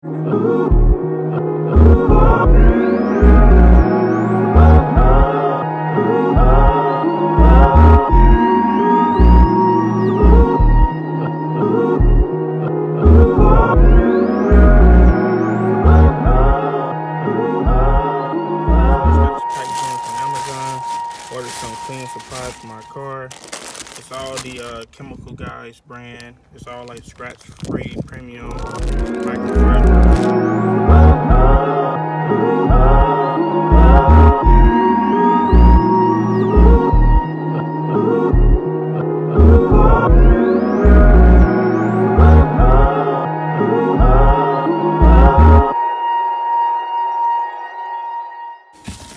Ordered some cleaning supplies for my car. It's all the Chemical Guys brand. It's all like scratch-free, premium microfiber.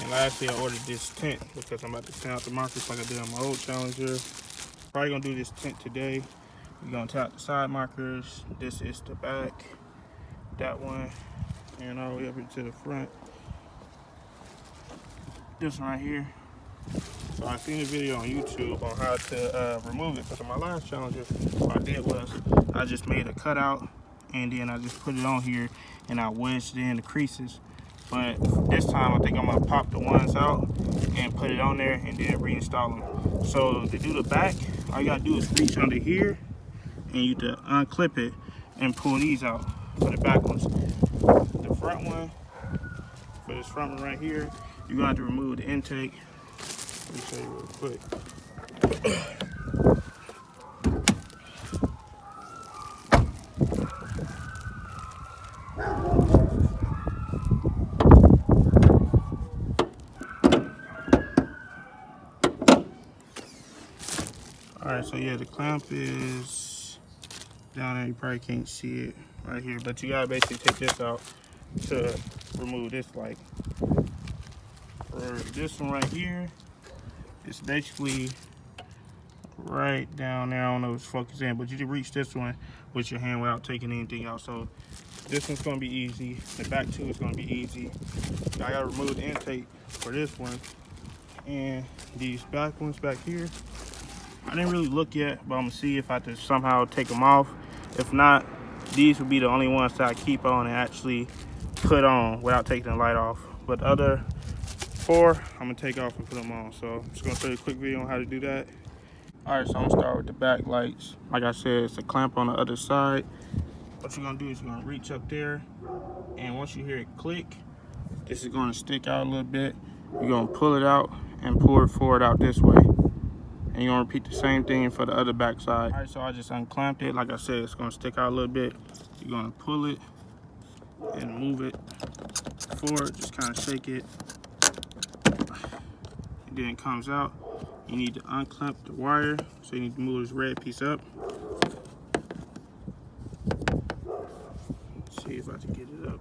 And lastly, I ordered this tint because I'm about to send out the markers like I did on my old Challenger. Probably gonna do this tint today. We're gonna tap the side markers. This is the back, that one, and all the way up into the front. This one right here. So I seen a video on YouTube on how to remove it, because on my last Challenger, what I did was I just made a cutout and then I just put it on here and I wedged in the creases. But this time I think I'm gonna pop the ones out and put it on there and then reinstall them. So to do the back, all you gotta do is reach under here and you to unclip it and pull these out for the back ones. The front one, for this front one right here, you're gonna have to remove the intake. Let me show you real quick. Alright, so yeah, the clamp is down there. You probably can't see it right here, but you gotta basically take this out to remove this. Like, for this one right here, it's basically right down there. I don't know if it's focused in, but you can reach this one with your hand without taking anything out. So this one's gonna be easy. The back two is gonna be easy. I gotta remove the intake for this one, and these back ones back here, I didn't really look yet, but I'm gonna see if I can somehow take them off. If not, these would be the only ones that I keep on and actually put on without taking the light off. But the other four, I'm gonna take off and put them on. So I'm just gonna show you a quick video on how to do that. All right, so I'm gonna start with the back lights. Like I said, it's a clamp on the other side. What you're gonna do is you're gonna reach up there, and once you hear it click, this is gonna stick out a little bit. You're gonna pull it out and pull it forward out this way. And you're gonna repeat the same thing for the other back side. All right, so I just unclamped it. Like I said, it's gonna stick out a little bit. You're gonna pull it and move it forward, just kind of shake it. And then it comes out. You need to unclamp the wire, so you need to move this red piece up. Let's see if I can get it up.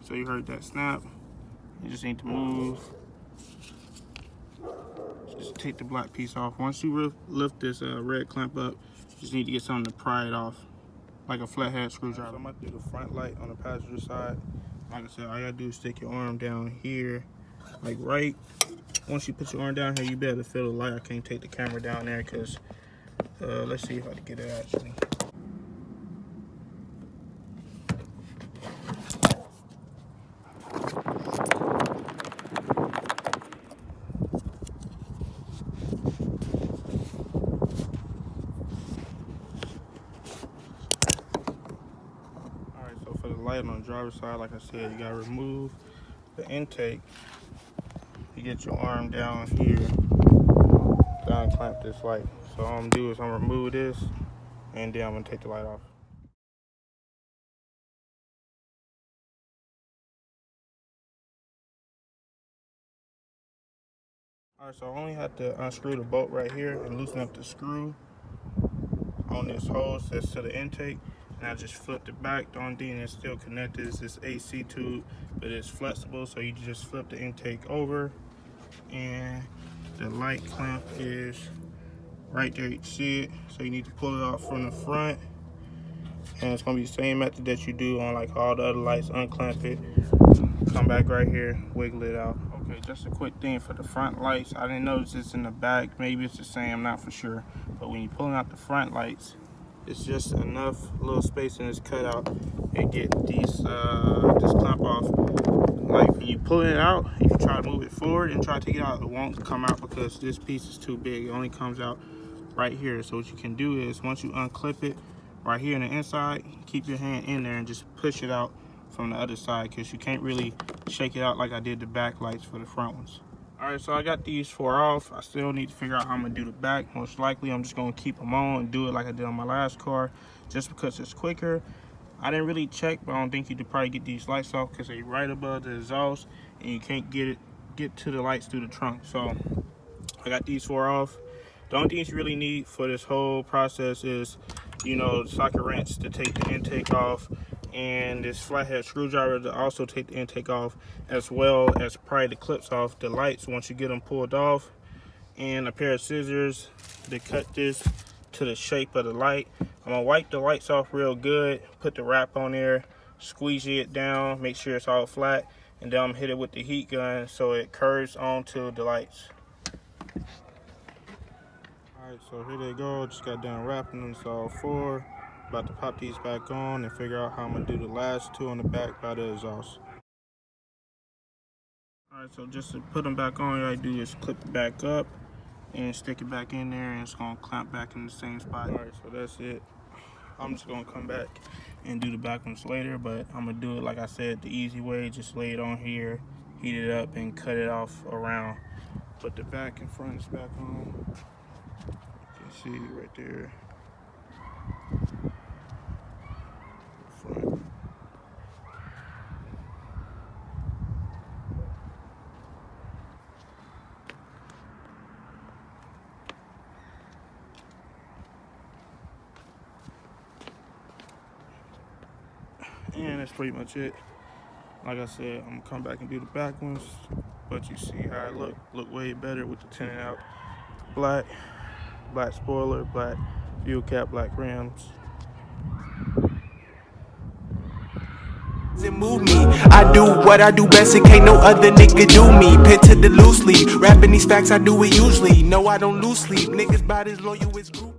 So you heard that snap. You just need to move. Just take the black piece off. Once you lift this red clamp up, you just need to get something to pry it off, like a flathead screwdriver. So I'm gonna do the front light on the passenger side. Like I said, all you gotta do is stick your arm down here, like right. Once you put your arm down here, you better feel the light. I can't take the camera down there because let's see if I can get it actually. Alright, so for the light on the driver's side, like I said, you gotta remove the intake. You get your arm down here, down clamp this light. So all I'm gonna do is I'm gonna remove this, and then I'm gonna take the light off. All right, so I only have to unscrew the bolt right here and loosen up the screw on this hose that's to the intake, and I just flipped it back. The only thing that's still connected is this AC tube, but it's flexible, so you just flip the intake over, and the light clamp is right there. You can see it, so you need to pull it out from the front, and it's gonna be the same method that you do on like all the other lights. Unclamp it, come back right here, wiggle it out. Okay, just a quick thing for the front lights. I didn't notice this in the back. Maybe it's the same, I'm not for sure. But when you're pulling out the front lights, it's just enough little space in this cutout and get these this clamp off. Like when you pull it out, if you try to move it forward and try to take it out, it won't come out because this piece is too big. It only comes out right here. So what you can do is once you unclip it right here on the inside, keep your hand in there and just push it out from the other side, because you can't really shake it out like I did the back lights for the front ones. All right, so I got these 4 off. I still need to figure out how I'm gonna do the back. Most likely I'm just gonna keep them on and do it like I did on my last car, just because it's quicker. I didn't really check, but I don't think you could probably get these lights off because they're right above the exhaust and you can't get to the lights through the trunk. So I got these 4 off. The only things you really need for this whole process is, you know, the socket wrench to take the intake off, and this flathead screwdriver to also take the intake off, as well as pry the clips off the lights once you get them pulled off, and a pair of scissors to cut this to the shape of the light. I'm gonna wipe the lights off real good, put the wrap on there, squeeze it down, make sure it's all flat, and then I'm gonna hit it with the heat gun so it curves onto the lights. Alright, so here they go. Just got done wrapping them. It's all 4. About to pop these back on and figure out how I'm gonna do the last 2 on the back by the exhaust. Alright, so just to put them back on, all I do is clip it back up and stick it back in there, and it's gonna clamp back in the same spot. Alright, so that's it. I'm just gonna come back and do the back ones later, but I'm gonna do it like I said, the easy way. Just lay it on here, heat it up, and cut it off around. Put the back and front is back on. You can see right there. Front. And that's pretty much it. Like I said, I'm gonna come back and do the back ones, but you see how it look way better with the tinted out black spoiler, black fuel cap, black rims. Move me. I do what I do best, and can't no other nigga do me. Pen to the loose leaf, rapping these facts, I do it usually. No, I don't lose sleep. Niggas bout as loyal as group.